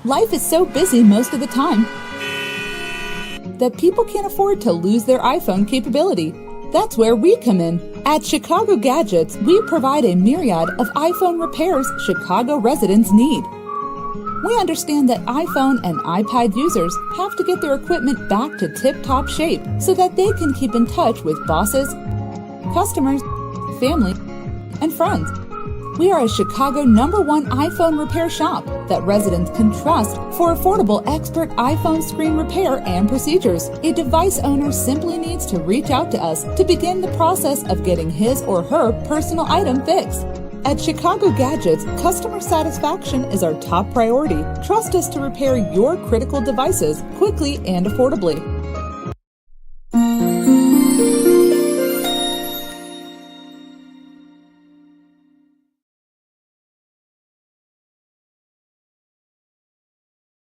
Life is so busy most of the time that people can't afford to lose their iPhone capability. That's where we come in. At Chicago Gadgets, we provide a myriad of iPhone repairs Chicago residents need. We understand that iPhone and iPad users have to get their equipment back to tip-top shape so that they can keep in touch with bosses, customers, family, and friends. We are a Chicago #1 iPhone repair shop that residents can trust for affordable expert iPhone screen repair and procedures. A device owner simply needs to reach out to us to begin the process of getting his or her personal item fixed. At Chicago Gadgets, customer satisfaction is our top priority. Trust us to repair your critical devices quickly and affordably.